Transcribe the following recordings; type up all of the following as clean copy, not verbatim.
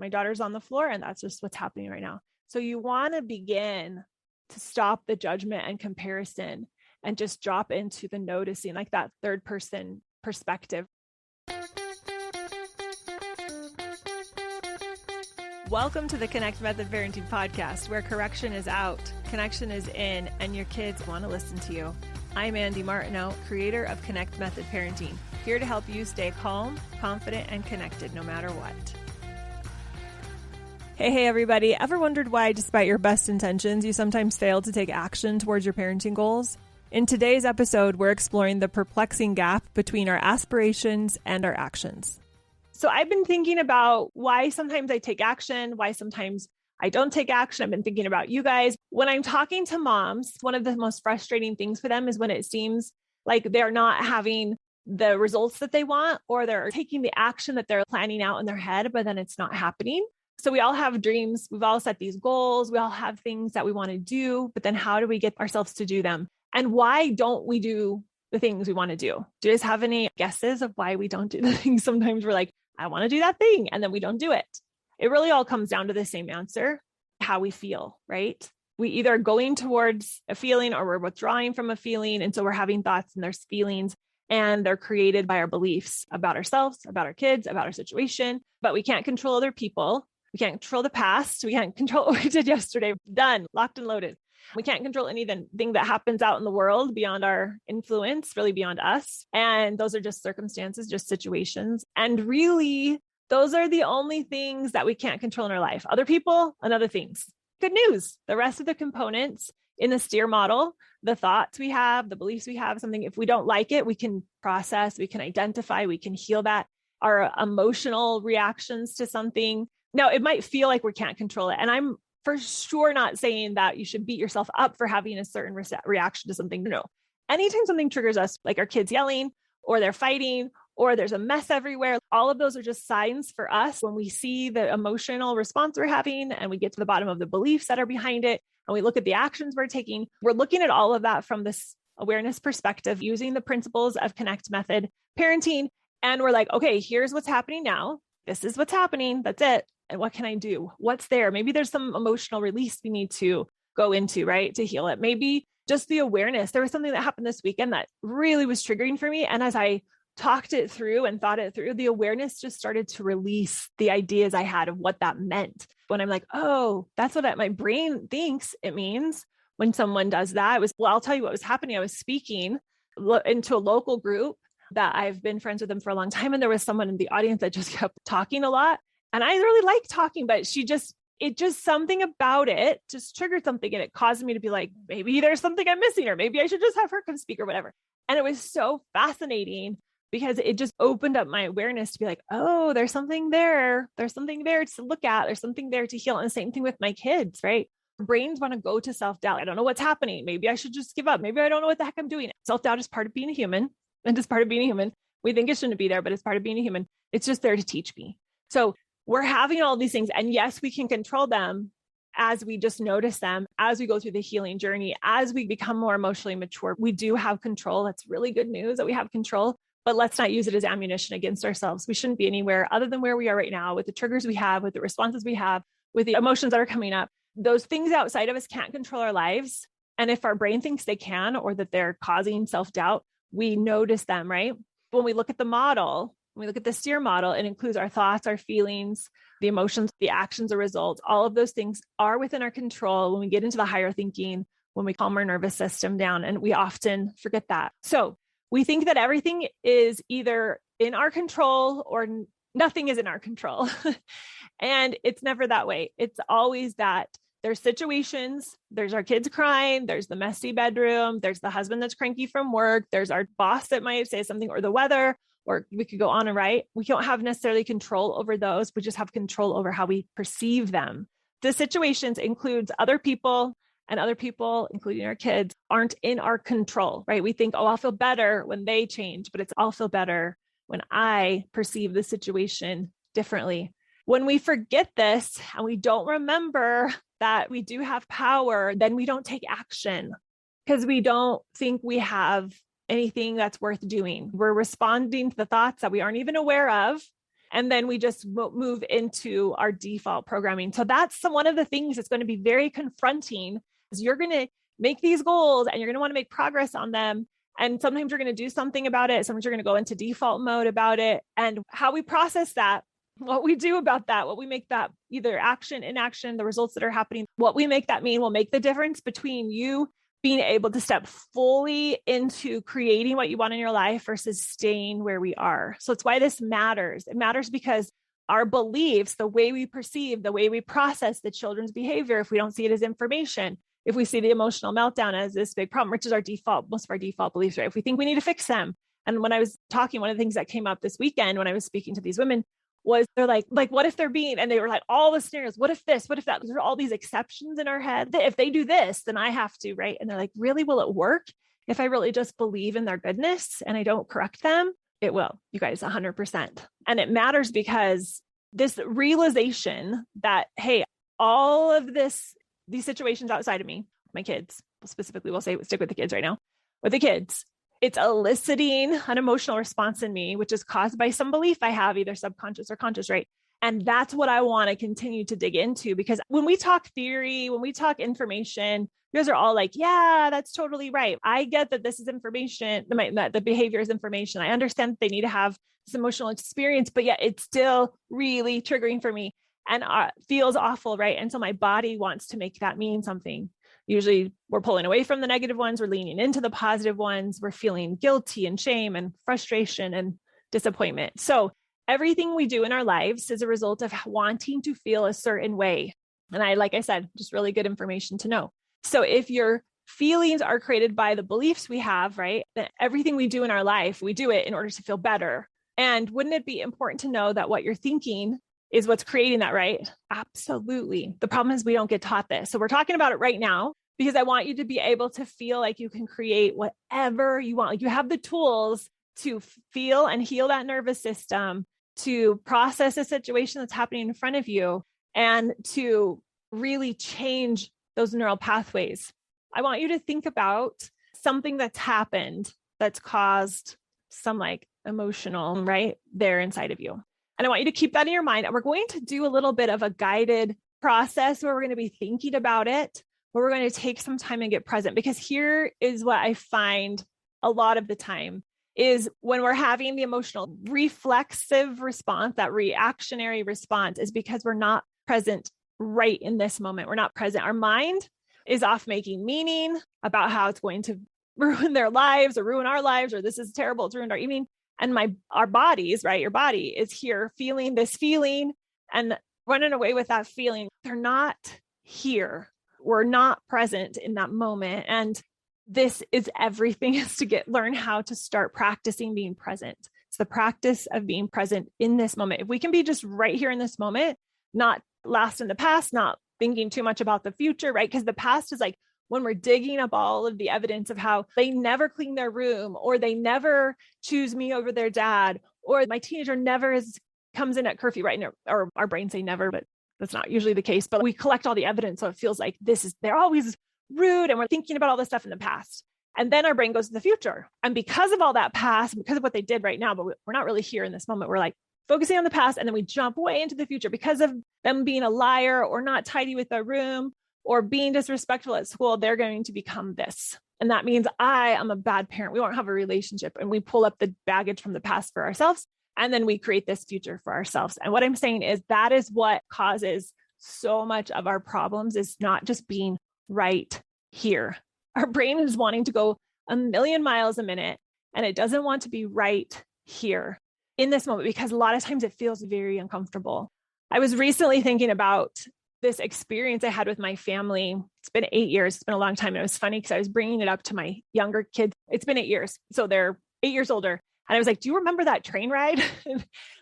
My daughter's on the floor and that's just what's happening right now. So you want to begin to stop the judgment and comparison and just drop into the noticing, like that third person perspective. Welcome to the Connect Method Parenting Podcast, where correction is out, connection is in, and your kids want to listen to you. I'm Andy Martineau, creator of Connect Method Parenting, here to help you stay calm, confident, and connected no matter what. Hey, everybody. Ever wondered why, despite your best intentions, you sometimes fail to take action towards your parenting goals? In today's episode, we're exploring the perplexing gap between our aspirations and our actions. So I've been thinking about why sometimes I take action, why sometimes I don't take action. I've been thinking about you guys. When I'm talking to moms, one of the most frustrating things for them is when it seems like they're not having the results that they want, or they're taking the action that they're planning out in their head, but then it's not happening. So we all have dreams. We've all set these goals. We all have things that we want to do, but then how do we get ourselves to do them? And why don't we do the things we want to do? Do you guys have any guesses of why we don't do the things? Sometimes we're like, I want to do that thing, and then we don't do it. It really all comes down to the same answer, how we feel, right? We either going towards a feeling or we're withdrawing from a feeling. And so we're having thoughts and there's feelings, and they're created by our beliefs about ourselves, about our kids, about our situation, but we can't control other people. We can't control the past. We can't control what we did yesterday. Done, locked and loaded. We can't control anything that happens out in the world beyond our influence, really beyond us. And those are just circumstances, just situations. And really, those are the only things that we can't control in our life. Other people and other things. Good news. The rest of the components in the STEER model, the thoughts we have, the beliefs we have, something, if we don't like it, we can process, we can identify, we can heal that, our emotional reactions to something. Now, it might feel like we can't control it. And I'm for sure not saying that you should beat yourself up for having a certain reaction to something. No. Anytime something triggers us, like our kids yelling, or they're fighting, or there's a mess everywhere, all of those are just signs for us when we see the emotional response we're having and we get to the bottom of the beliefs that are behind it, and we look at the actions we're taking. We're looking at all of that from this awareness perspective, using the principles of Connect Method Parenting. And we're like, okay, here's what's happening now. This is what's happening. That's it. And what can I do? What's there? Maybe there's some emotional release we need to go into, right? To heal it. Maybe just the awareness. There was something that happened this weekend that really was triggering for me. And as I talked it through and thought it through, the awareness just started to release the ideas I had of what that meant. When I'm like, oh, that's what my brain thinks it means when someone does that. I'll tell you what was happening. I was speaking into a local group that I've been friends with them for a long time. And there was someone in the audience that just kept talking a lot. And I really like talking, but something about it just triggered something. And it caused me to be like, maybe there's something I'm missing, or maybe I should just have her come speak or whatever. And it was so fascinating because it just opened up my awareness to be like, oh, there's something there. There's something there to look at. There's something there to heal. And the same thing with my kids, right? Brains want to go to self-doubt. I don't know what's happening. Maybe I should just give up. Maybe I don't know what the heck I'm doing. Self-doubt is part of being a human. And it's part of being a human. We think it shouldn't be there, but it's part of being a human. It's just there to teach me. So we're having all these things. And yes, we can control them as we just notice them, as we go through the healing journey, as we become more emotionally mature. We do have control. That's really good news that we have control, but let's not use it as ammunition against ourselves. We shouldn't be anywhere other than where we are right now, with the triggers we have, with the responses we have, with the emotions that are coming up. Those things outside of us can't control our lives. And if our brain thinks they can, or that they're causing self-doubt, we notice them, right? When we look at the model, when we look at the STEER model, it includes our thoughts, our feelings, the emotions, the actions, the results. All of those things are within our control when we get into the higher thinking, when we calm our nervous system down, and we often forget that. So we think that everything is either in our control or nothing is in our control. And it's never that way. It's always that there's situations, there's our kids crying, there's the messy bedroom, there's the husband that's cranky from work, there's our boss that might say something, or the weather, or we could go on and right. We don't have necessarily control over those. We just have control over how we perceive them. The situations includes other people, and other people, including our kids, aren't in our control, right? We think, oh, I'll feel better when they change, but I'll feel better when I perceive the situation differently. When we forget this and we don't remember that we do have power, then we don't take action because we don't think we have anything that's worth doing. We're responding to the thoughts that we aren't even aware of. And then we just move into our default programming. So that's one of the things that's going to be very confronting, is you're going to make these goals and you're going to want to make progress on them. And sometimes you're going to do something about it. Sometimes you're going to go into default mode about it. And how we process that, what we do about that, what we make that either action, inaction, the results that are happening, what we make that mean will make the difference between you being able to step fully into creating what you want in your life versus staying where we are. So it's why this matters. It matters because our beliefs, the way we perceive, the way we process the children's behavior, if we don't see it as information, if we see the emotional meltdown as this big problem, which is our default, most of our default beliefs, right? If we think we need to fix them. And when I was talking, one of the things that came up this weekend when I was speaking to these women was they're like, what if they're being, and they were like, all the scenarios, what if this, what if that? There's all these exceptions in our head. If they do this, then I have to, right? And they're like, really, will it work if I really just believe in their goodness and I don't correct them? It will, you guys, 100%. And it matters because this realization that, hey, all of these situations outside of me, my kids, specifically, we'll stick with the kids right now, with the kids, it's eliciting an emotional response in me, which is caused by some belief I have, either subconscious or conscious, right? And that's what I want to continue to dig into, because when we talk theory, when we talk information, you guys are all like, yeah, that's totally right. I get that this is information, that the behavior is information. I understand that they need to have this emotional experience, but yet it's still really triggering for me and feels awful, right? And so my body wants to make that mean something. Usually we're pulling away from the negative ones. We're leaning into the positive ones. We're feeling guilty and shame and frustration and disappointment. So everything we do in our lives is a result of wanting to feel a certain way. And like I said, just really good information to know. So if your feelings are created by the beliefs we have, right, then everything we do in our life, we do it in order to feel better. And wouldn't it be important to know that what you're thinking is what's creating that, right? Absolutely. The problem is we don't get taught this. So we're talking about it right now because I want you to be able to feel like you can create whatever you want. Like you have the tools to feel and heal that nervous system, to process a situation that's happening in front of you, and to really change those neural pathways. I want you to think about something that's happened that's caused some like emotional, right, there inside of you. And I want you to keep that in your mind. And we're going to do a little bit of a guided process where we're going to be thinking about it, where we're going to take some time and get present. Because here is what I find a lot of the time is when we're having the emotional reflexive response, that reactionary response, is because we're not present right in this moment. We're not present. Our mind is off making meaning about how it's going to ruin their lives or ruin our lives, or this is terrible, it's ruined our evening. And our bodies, right? Your body is here feeling this feeling and running away with that feeling. They're not here. We're not present in that moment. And this is everything, is to learn how to start practicing being present. It's the practice of being present in this moment. If we can be just right here in this moment, not lost in the past, not thinking too much about the future, right? Because the past is like when we're digging up all of the evidence of how they never clean their room, or they never choose me over their dad, or my teenager never comes in at curfew, right? Or our brains say never, but that's not usually the case. But we collect all the evidence. So it feels like they're always rude. And we're thinking about all this stuff in the past. And then our brain goes to the future. And because of all that past, because of what they did right now, but we're not really here in this moment. We're like focusing on the past. And then we jump way into the future because of them being a liar or not tidy with their room or being disrespectful at school. They're going to become this. And that means I am a bad parent. We won't have a relationship. And we pull up the baggage from the past for ourselves. And then we create this future for ourselves. And what I'm saying is that is what causes so much of our problems, is not just being right here. Our brain is wanting to go a million miles a minute, and it doesn't want to be right here in this moment, because a lot of times it feels very uncomfortable. I was recently thinking about this experience I had with my family. It's been 8 years. It's been a long time. And it was funny because I was bringing it up to my younger kids. It's been 8 years. So they're 8 years older. And I was like, do you remember that train ride?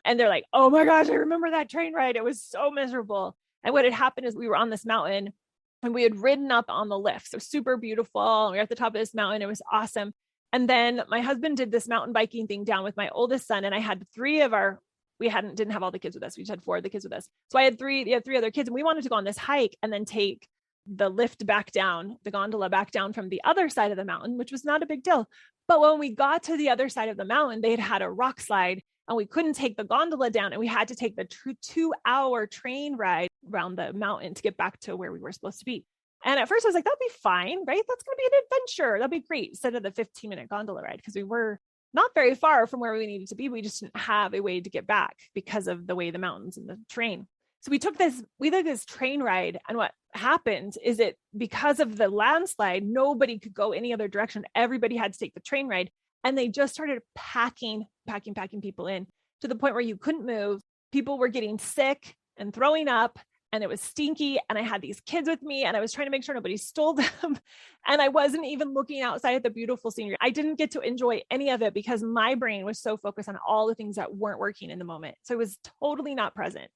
And they're like, oh my gosh, I remember that train ride. It was so miserable. And what had happened is we were on this mountain and we had ridden up on the lift. So super beautiful. And we were at the top of this mountain. It was awesome. And then my husband did this mountain biking thing down with my oldest son. And I had didn't have all the kids with us. We just had 4 of the kids with us. So I had three other kids, and we wanted to go on this hike and then take the lift back down, the gondola back down from the other side of the mountain, which was not a big deal. But when we got to the other side of the mountain, they had a rock slide and we couldn't take the gondola down, and we had to take the 2-hour train ride around the mountain to get back to where we were supposed to be. And at first I was like, that'll be fine, right? That's going to be an adventure. That'll be great. Instead of the 15-minute gondola ride, because we were not very far from where we needed to be. We just didn't have a way to get back because of the way the mountains and the train. So we took this train ride, and what happened is that because of the landslide, nobody could go any other direction. Everybody had to take the train ride, and they just started packing people in to the point where you couldn't move. People were getting sick and throwing up, and it was stinky. And I had these kids with me, and I was trying to make sure nobody stole them. And I wasn't even looking outside at the beautiful scenery. I didn't get to enjoy any of it because my brain was so focused on all the things that weren't working in the moment. So it was totally not present.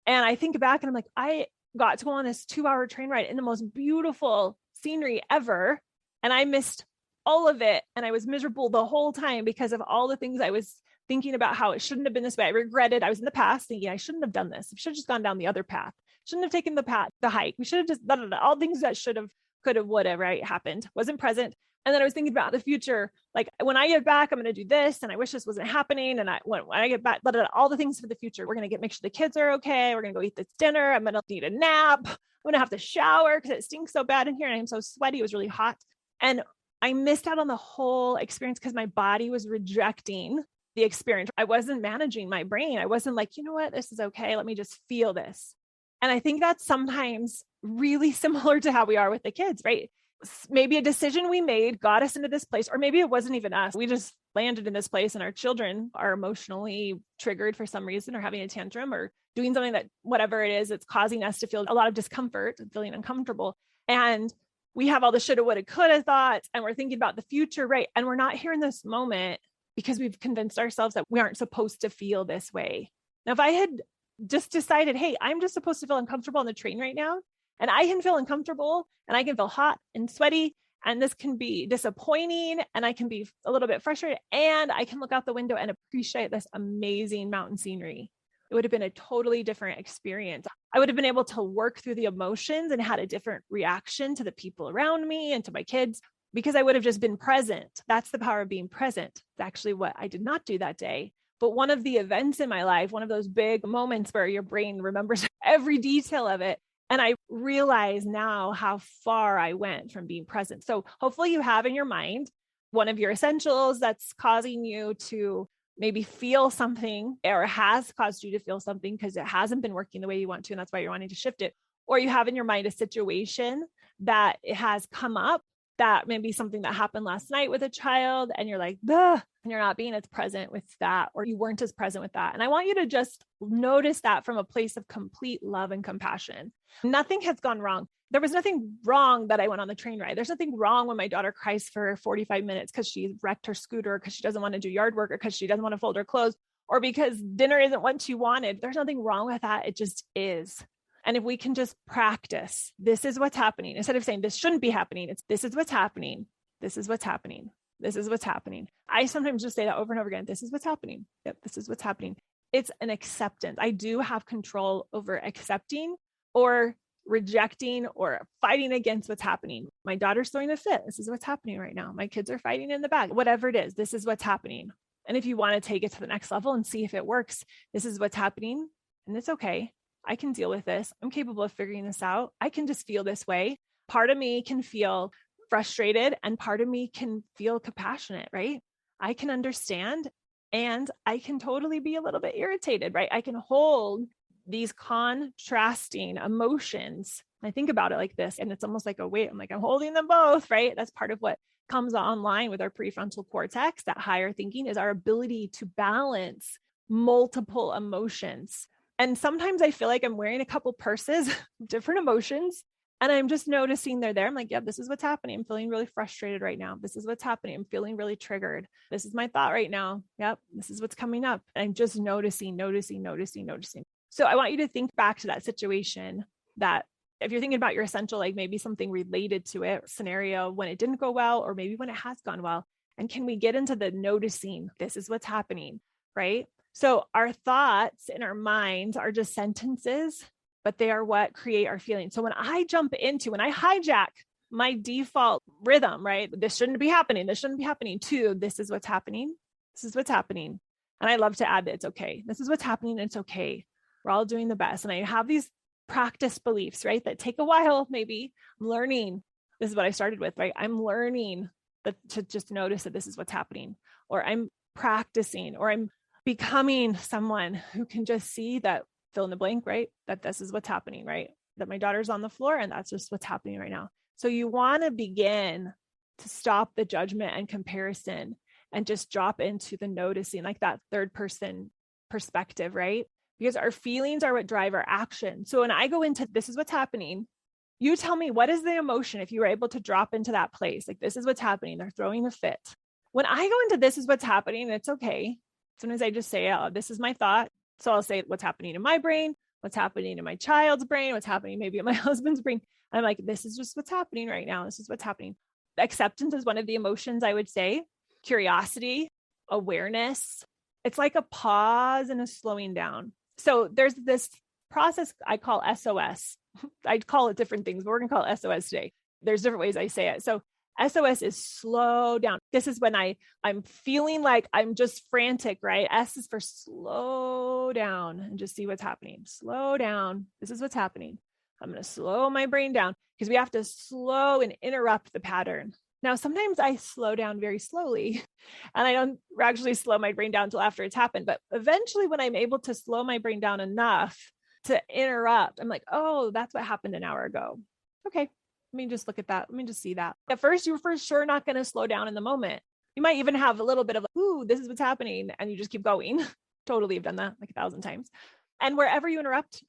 And I think back and I'm like, I got to go on this 2-hour train ride in the most beautiful scenery ever. And I missed all of it. And I was miserable the whole time because of all the things I was thinking about, how it shouldn't have been this way. I regretted, I was in the past thinking I shouldn't have done this. I should have just gone down the other path. Shouldn't have taken the hike. We should have just done all things that should have, could have, would have, right? Happened. Wasn't present. And then I was thinking about the future. Like, when I get back, I'm going to do this. And I wish this wasn't happening. And when I get back, all the things for the future, we're going to make sure the kids are okay. We're going to go eat this dinner. I'm going to need a nap. I'm going to have to shower because it stinks so bad in here. And I'm so sweaty. It was really hot. And I missed out on the whole experience because my body was rejecting the experience. I wasn't managing my brain. I wasn't like, you know what, this is okay. Let me just feel this. And I think that's sometimes really similar to how we are with the kids, right? Maybe a decision we made got us into this place, or maybe it wasn't even us. We just landed in this place and our children are emotionally triggered for some reason, or having a tantrum, or doing something that, whatever it is, it's causing us to feel a lot of discomfort and feeling uncomfortable. And we have all the shoulda, woulda, coulda thoughts, and we're thinking about the future, right? And we're not here in this moment because we've convinced ourselves that we aren't supposed to feel this way. Now, if I had just decided, hey, I'm just supposed to feel uncomfortable on the train right now, and I can feel uncomfortable, and I can feel hot and sweaty, and this can be disappointing, and I can be a little bit frustrated, and I can look out the window and appreciate this amazing mountain scenery. It would have been a totally different experience. I would have been able to work through the emotions and had a different reaction to the people around me and to my kids, because I would have just been present. That's the power of being present. It's actually what I did not do that day. But one of the events in my life, one of those big moments where your brain remembers every detail of it. And I realize now how far I went from being present. So hopefully you have in your mind one of your essentials that's causing you to maybe feel something, or has caused you to feel something because it hasn't been working the way you want to. And that's why you're wanting to shift it. Or you have in your mind a situation that it has come up, that maybe something that happened last night with a child, and you're like, ugh, and you're not being as present with that, or you weren't as present with that. And I want you to just notice that from a place of complete love and compassion. Nothing has gone wrong. There was nothing wrong that I went on the train ride. There's nothing wrong when my daughter cries for 45 minutes because she wrecked her scooter, because she doesn't want to do yard work, or because she doesn't want to fold her clothes, or because dinner isn't what she wanted. There's nothing wrong with that. It just is. And if we can just practice, this is what's happening, instead of saying this shouldn't be happening, it's this is what's happening. This is what's happening. This is what's happening. I sometimes just say that over and over again. This is what's happening. Yep. This is what's happening. It's an acceptance. I do have control over accepting or rejecting or fighting against what's happening. My daughter's throwing a fit. This is what's happening right now. My kids are fighting in the back, whatever it is. This is what's happening. And if you want to take it to the next level and see if it works, this is what's happening. And it's okay. I can deal with this. I'm capable of figuring this out. I can just feel this way. Part of me can feel frustrated and part of me can feel compassionate, right? I can understand and I can totally be a little bit irritated, right? I can hold these contrasting emotions. I think about it like this, and it's almost like a weight. I'm holding them both, right? That's part of what comes online with our prefrontal cortex. That higher thinking is our ability to balance multiple emotions. And sometimes I feel like I'm wearing a couple purses, different emotions, and I'm just noticing they're there. I'm like, yeah, this is what's happening. I'm feeling really frustrated right now. This is what's happening. I'm feeling really triggered. This is my thought right now. Yep. This is what's coming up. And I'm just noticing. So I want you to think back to that situation, that if you're thinking about your essential, like maybe something related to it, scenario when it didn't go well, or maybe when it has gone well. And can we get into the noticing, this is what's happening, right? So our thoughts in our minds are just sentences, but they are what create our feelings. So when I hijack my default rhythm, right? This shouldn't be happening. This shouldn't be happening, to this is what's happening. This is what's happening. And I love to add that it's okay. This is what's happening. And it's okay. We're all doing the best. And I have these practice beliefs, right? That take a while, maybe. I'm learning. This is what I started with, right? I'm learning to just notice that this is what's happening, or I'm practicing, or I'm becoming someone who can just see that, fill in the blank, right? That this is what's happening, right? That my daughter's on the floor and that's just what's happening right now. So you want to begin to stop the judgment and comparison and just drop into the noticing, like that third person perspective, right? Because our feelings are what drive our action. So when I go into this is what's happening, you tell me, what is the emotion if you were able to drop into that place? Like, this is what's happening. They're throwing a fit. When I go into this is what's happening, it's okay. Sometimes I just say, oh, this is my thought. So I'll say what's happening in my brain, what's happening in my child's brain, what's happening maybe in my husband's brain. I'm like, this is just what's happening right now. This is what's happening. Acceptance is one of the emotions, I would say. Curiosity, awareness. It's like a pause and a slowing down. So there's this process I call SOS. I call it different things, but we're going to call it SOS today. There's different ways I say it. So SOS is slow down. This is when I'm feeling like I'm just frantic, right? S is for slow down and just see what's happening. Slow down. This is what's happening. I'm going to slow my brain down because we have to slow and interrupt the pattern. Now, sometimes I slow down very slowly and I don't actually slow my brain down until after it's happened. But eventually when I'm able to slow my brain down enough to interrupt, I'm like, oh, that's what happened an hour ago. Okay. Let me just look at that. Let me just see that. At first, you're for sure not going to slow down in the moment. You might even have a little bit of, ooh, this is what's happening. And you just keep going. Totally have done that like 1,000 times. And wherever you interrupt,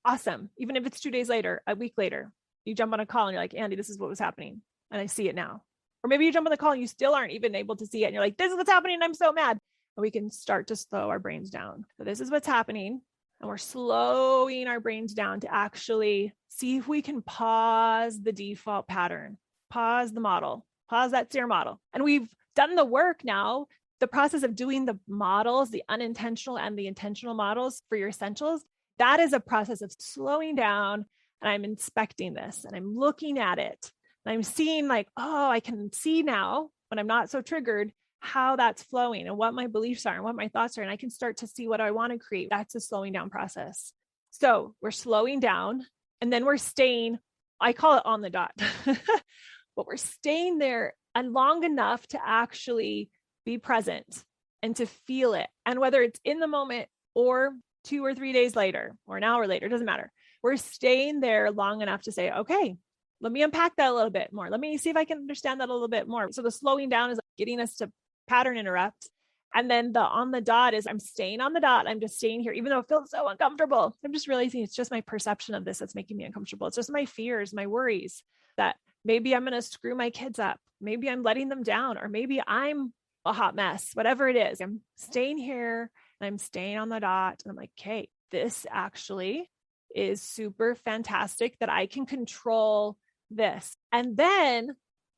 awesome. Even if it's 2 days later, a week later, you jump on a call and you're like, Andy, this is what was happening. And I see it now. Or maybe you jump on the call and you still aren't even able to see it. And you're like, this is what's happening. And I'm so mad. And we can start to slow our brains down. So this is what's happening. And we're slowing our brains down to actually see if we can pause the default pattern, pause the model, pause that SEER model. And we've done the work now, the process of doing the models, the unintentional and the intentional models for your essentials. That is a process of slowing down. And I'm inspecting this and I'm looking at it. And I'm seeing like, oh, I can see now when I'm not so triggered how that's flowing and what my beliefs are and what my thoughts are. And I can start to see what I want to create. That's a slowing down process. So we're slowing down and then we're staying, I call it on the dot, but we're staying there and long enough to actually be present and to feel it. And whether it's in the moment or 2 or 3 days later or an hour later, it doesn't matter. We're staying there long enough to say, okay, let me unpack that a little bit more. Let me see if I can understand that a little bit more. So the slowing down is getting us to pattern interrupt. And then the on the dot is I'm staying on the dot. I'm just staying here, even though it feels so uncomfortable. I'm just realizing it's just my perception of this that's making me uncomfortable. It's just my fears, my worries that maybe I'm going to screw my kids up. Maybe I'm letting them down, or maybe I'm a hot mess, whatever it is. I'm staying here and I'm staying on the dot. And I'm like, okay, this actually is super fantastic that I can control this. And then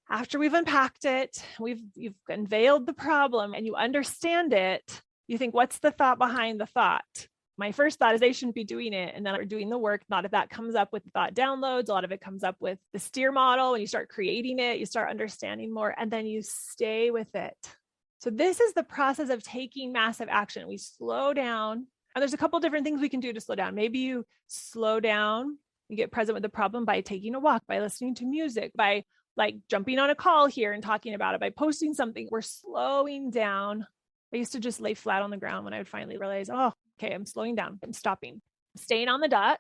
after we've unpacked it, you've unveiled the problem and you understand it, you think, what's the thought behind the thought? My first thought is they shouldn't be doing it. And then we're doing the work. A lot of that comes up with the thought downloads. A lot of it comes up with the STEER model. When you start creating it, you start understanding more, and then you stay with it. So this is the process of taking massive action. We slow down. And there's a couple different things we can do to slow down. Maybe you slow down, you get present with the problem by taking a walk, by listening to music, by like jumping on a call here and talking about it, by posting something. We're slowing down. I used to just lay flat on the ground when I would finally realize, oh, okay, I'm slowing down. I'm stopping. Staying on the dot.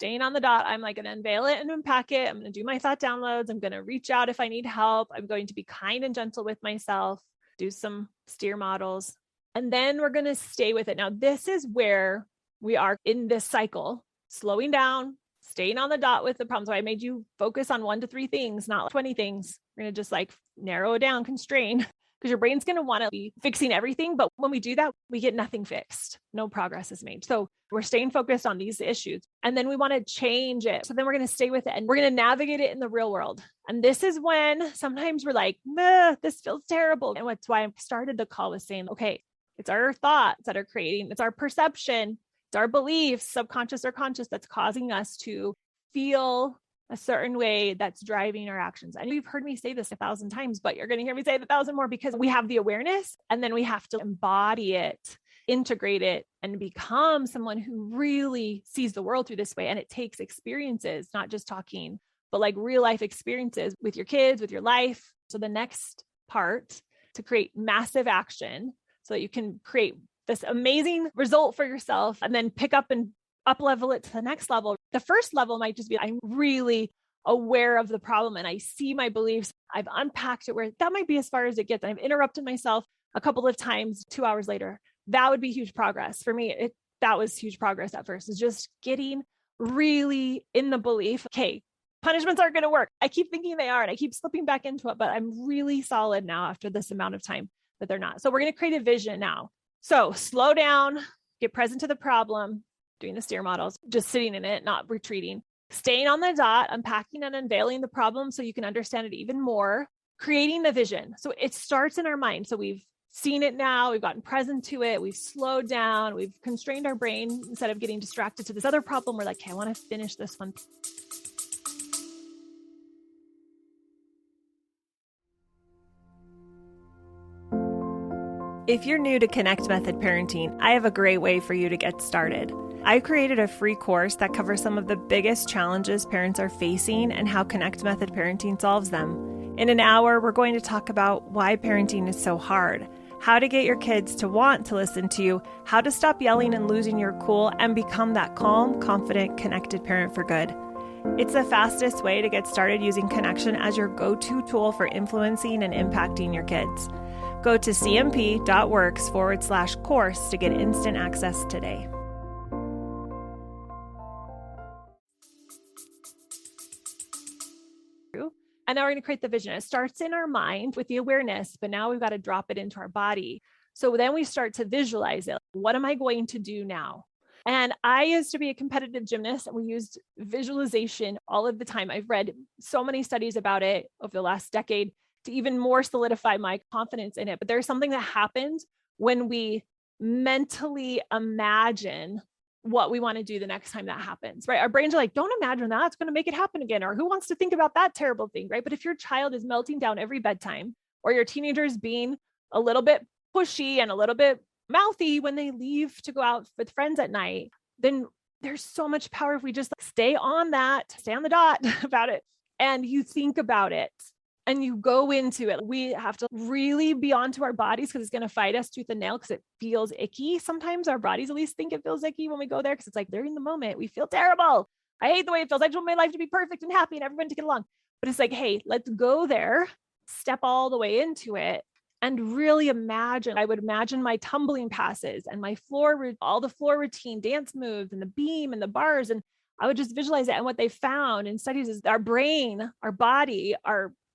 I'm like going to unveil it and unpack it. I'm going to do my thought downloads. I'm going to reach out if I need help. I'm going to be kind and gentle with myself, do some STEER models, and then we're going to stay with it. Now, this is where we are in this cycle, slowing down, staying on the dot with the problem. So I made you focus on 1 to 3 things, not 20 things. We're going to just like narrow it down, constrain, because your brain's going to want to be fixing everything. But when we do that, we get nothing fixed. No progress is made. So we're staying focused on these issues. And then we want to change it. So then we're going to stay with it and we're going to navigate it in the real world. And this is when sometimes we're like, this feels terrible. And that's why I started the call with saying, okay, it's our thoughts that are creating, it's our perception, it's our beliefs, subconscious or conscious, that's causing us to feel a certain way that's driving our actions. And you've heard me say this 1,000 times, but you're going to hear me say it 1,000 more because we have the awareness and then we have to embody it, integrate it, and become someone who really sees the world through this way. And it takes experiences, not just talking, but like real life experiences with your kids, with your life. So the next part to create massive action so that you can create this amazing result for yourself and then pick up and up level it to the next level. The first level might just be, I'm really aware of the problem and I see my beliefs. I've unpacked it where that might be as far as it gets. I've interrupted myself a couple of times 2 hours later. That would be huge progress for me. That was huge progress at first, is just getting really in the belief, okay, punishments aren't going to work. I keep thinking they are, and I keep slipping back into it, but I'm really solid now after this amount of time that they're not. So we're going to create a vision now. So slow down, get present to the problem, doing the steer models, just sitting in it, not retreating, staying on the dot, unpacking and unveiling the problem so you can understand it even more, creating the vision. So it starts in our mind. So we've seen it now, we've gotten present to it, we've slowed down, we've constrained our brain instead of getting distracted to this other problem. We're like, okay, I want to finish this one. If you're new to Connect Method Parenting, I have a great way for you to get started. I created a free course that covers some of the biggest challenges parents are facing and how Connect Method Parenting solves them. In an hour, we're going to talk about why parenting is so hard, how to get your kids to want to listen to you, how to stop yelling and losing your cool, and become that calm, confident, connected parent for good. It's the fastest way to get started using connection as your go-to tool for influencing and impacting your kids. Go to cmp.works/course to get instant access today. And now we're going to create the vision. It starts in our mind with the awareness, but now we've got to drop it into our body. So then we start to visualize it. What am I going to do now? And I used to be a competitive gymnast and we used visualization all of the time. I've read so many studies about it over the last decade to even more solidify my confidence in it. But there's something that happens when we mentally imagine what we want to do the next time that happens, right? Our brains are like, don't imagine that, it's going to make it happen again. Or who wants to think about that terrible thing, right? But if your child is melting down every bedtime, or your teenager is being a little bit pushy and a little bit mouthy when they leave to go out with friends at night, then there's so much power if we just stay on that, stay on the dot about it, and you think about it and you go into it. We have to really be onto our bodies because it's going to fight us tooth and nail because it feels icky. Sometimes our bodies at least think it feels icky when we go there because it's like during the moment we feel terrible. I hate the way it feels. I just want my life to be perfect and happy and everyone to get along. But it's like, hey, let's go there, step all the way into it and really imagine. I would imagine my tumbling passes and my floor, all the floor routine dance moves and the beam and the bars. And I would just visualize it. And what they found in studies is our brain, our body,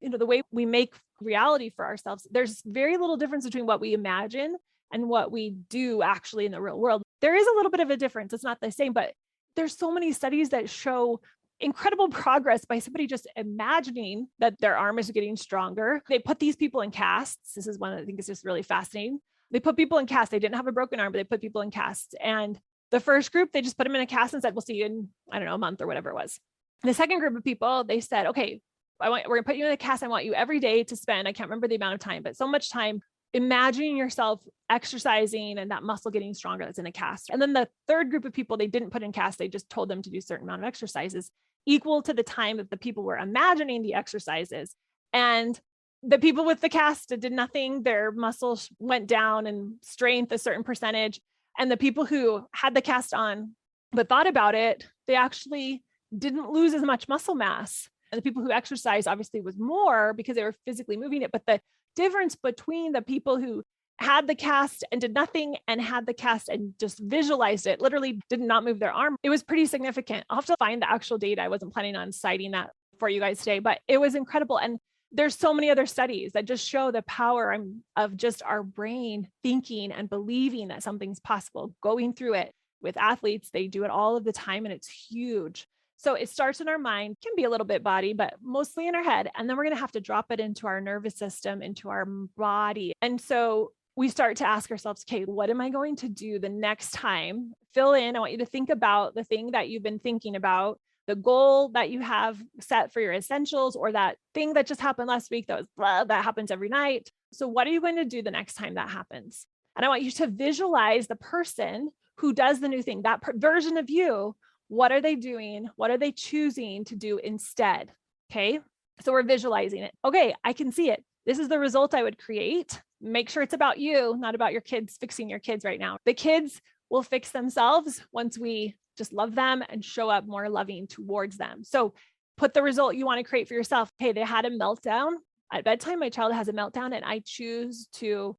the way we make reality for ourselves, there's very little difference between what we imagine and what we do actually in the real world. There is a little bit of a difference. It's not the same, but there's so many studies that show incredible progress by somebody just imagining that their arm is getting stronger. They put these people in casts. This is one that I think is just really fascinating. They put people in casts. They didn't have a broken arm, but they put people in casts. And the first group, they just put them in a cast and said, we'll see you in, a month or whatever it was. The second group of people, they said, okay, we're going to put you in a cast. I want you every day to spend, I can't remember the amount of time, but so much time imagining yourself exercising and that muscle getting stronger that's in a cast. And then the third group of people, they didn't put in cast. They just told them to do a certain amount of exercises equal to the time that the people were imagining the exercises. And the people with the cast did nothing. Their muscles went down in strength a certain percentage. And the people who had the cast on, but thought about it, they actually didn't lose as much muscle mass. And the people who exercised obviously was more because they were physically moving it. But the difference between the people who had the cast and did nothing and had the cast and just visualized it, literally did not move their arm, it was pretty significant. I'll have to find the actual data. I wasn't planning on citing that for you guys today, but it was incredible. And there's so many other studies that just show the power of just our brain thinking and believing that something's possible, going through it. With athletes, they do it all of the time and it's huge. So it starts in our mind, can be a little bit body, but mostly in our head. And then we're going to have to drop it into our nervous system, into our body. And so we start to ask ourselves, okay, what am I going to do the next time? Fill in. I want you to think about the thing that you've been thinking about, the goal that you have set for your essentials, or that thing that just happened last week that was blah, that happens every night. So what are you going to do the next time that happens? And I want you to visualize the person who does the new thing, that version of you. What are they doing? What are they choosing to do instead? Okay. So we're visualizing it. Okay, I can see it. This is the result I would create. Make sure it's about you, not about your kids, fixing your kids right now. The kids will fix themselves once we just love them and show up more loving towards them. So put the result you want to create for yourself. Hey, they had a meltdown at bedtime. My child has a meltdown, and I chose to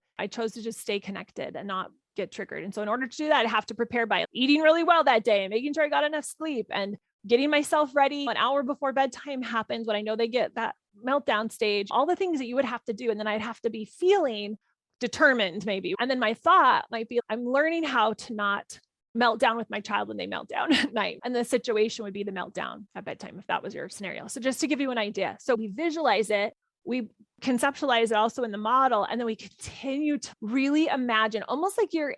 just stay connected and not get triggered. And so in order to do that, I have to prepare by eating really well that day and making sure I got enough sleep and getting myself ready an hour before bedtime happens when I know they get that meltdown stage, all the things that you would have to do. And then I'd have to be feeling determined maybe. And then my thought might be, I'm learning how to not melt down with my child when they melt down at night. And the situation would be the meltdown at bedtime, if that was your scenario. So just to give you an idea. So we visualize it, we conceptualize it also in the model, and then we continue to really imagine, almost like you're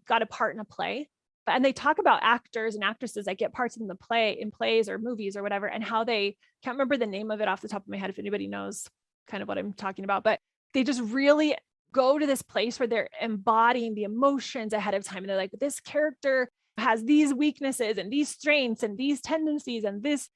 got a part in a play. And they talk about actors and actresses that get parts in plays or movies or whatever, and how they can't remember the name of it off the top of my head, if anybody knows kind of what I'm talking about, but they just really go to this place where they're embodying the emotions ahead of time. And they're like, this character has these weaknesses and these strengths and these tendencies and this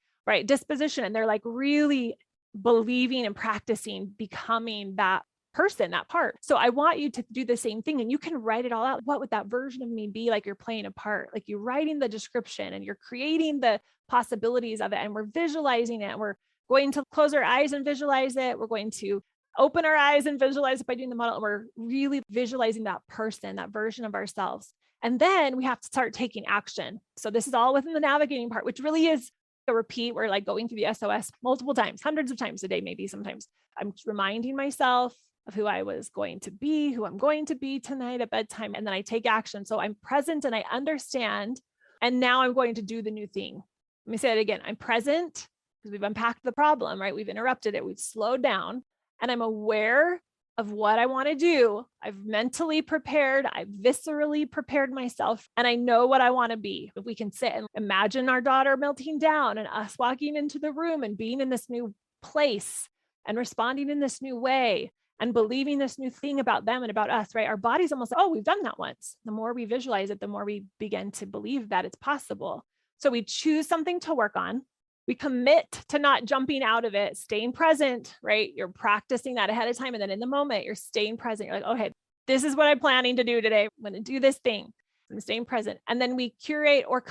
disposition. And they're like really believing and practicing becoming that person, that part. So I want you to do the same thing, and you can write it all out. What would that version of me be like? You're playing a part, like you're writing the description and you're creating the possibilities of it. And we're visualizing it. We're going to close our eyes and visualize it. We're going to open our eyes and visualize it by doing the model. We're really visualizing that person, that version of ourselves. And then we have to start taking action. So this is all within the navigating part, which really is a repeat. We're like going through the SOS multiple times, hundreds of times a day, maybe sometimes. I'm reminding myself of who I was going to be, who I'm going to be tonight at bedtime. And then I take action. So I'm present and I understand. And now I'm going to do the new thing. Let me say that again. I'm present because we've unpacked the problem, right? We've interrupted it. We've slowed down, and I'm aware of what I want to do. I've mentally prepared. I've viscerally prepared myself, and I know what I want to be. If we can sit and imagine our daughter melting down and us walking into the room and being in this new place and responding in this new way and believing this new thing about them and about us, right? Our body's almost like, oh, we've done that once. The more we visualize it, the more we begin to believe that it's possible. So we choose something to work on. We commit to not jumping out of it, staying present, right? You're practicing that ahead of time. And then in the moment, you're staying present. You're like, okay, this is what I'm planning to do today. I'm going to do this thing. I'm staying present. And then we curate or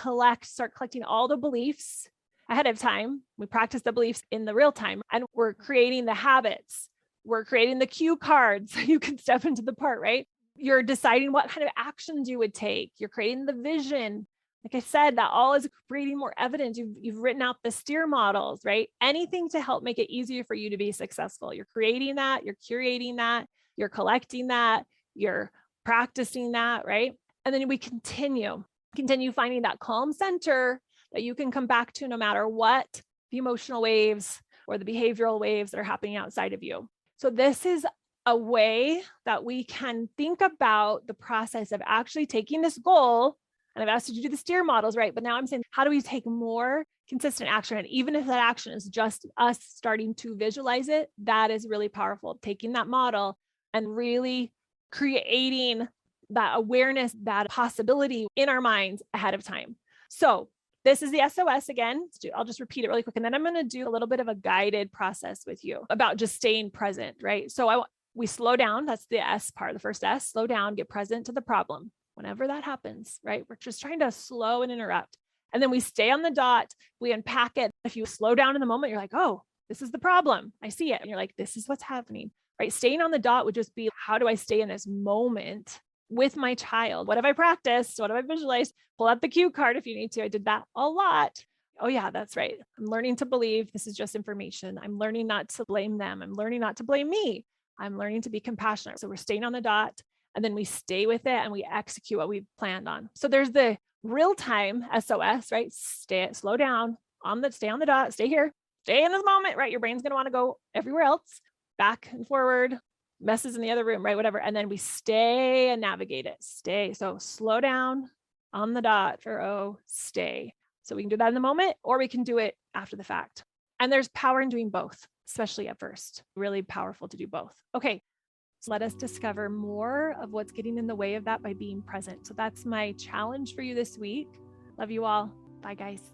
start collecting all the beliefs ahead of time. We practice the beliefs in the real time, and we're creating the habits. We're creating the cue cards so you can step into the part, right? You're deciding what kind of actions you would take. You're creating the vision. Like I said, that all is creating more evidence. You've written out the steer models, right? Anything to help make it easier for you to be successful. You're creating that, you're curating that, you're collecting that, you're practicing that, right? And then we continue finding that calm center that you can come back to no matter what the emotional waves or the behavioral waves that are happening outside of you. So this is a way that we can think about the process of actually taking this goal. And I've asked you to do the steer models, right? But now I'm saying, how do we take more consistent action? And even if that action is just us starting to visualize it, that is really powerful. Taking that model and really creating that awareness, that possibility in our minds ahead of time. So this is the SOS again. I'll just repeat it really quick. And then I'm going to do a little bit of a guided process with you about just staying present, right? So we slow down. That's the S part, the first S, slow down, get present to the problem. Whenever that happens, right? We're just trying to slow and interrupt. And then we stay on the dot. We unpack it. If you slow down in the moment, you're like, oh, this is the problem. I see it. And you're like, this is what's happening, right? Staying on the dot would just be, how do I stay in this moment with my child? What have I practiced? What have I visualized? Pull out the cue card if you need to. I did that a lot. Oh yeah, that's right. I'm learning to believe this is just information. I'm learning not to blame them. I'm learning not to blame me. I'm learning to be compassionate. So we're staying on the dot, and then we stay with it and we execute what we've planned on. So there's the real-time SOS, right? Slow down, stay on the dot, stay here, stay in this moment, right? Your brain's going to want to go everywhere else, back and forward, messes in the other room, right? Whatever. And then we stay and navigate it. Stay. So slow down on the dot for O, stay. So we can do that in the moment, or we can do it after the fact. And there's power in doing both, especially at first. Really powerful to do both. Okay. So let us discover more of what's getting in the way of that by being present. So that's my challenge for you this week. Love you all. Bye, guys.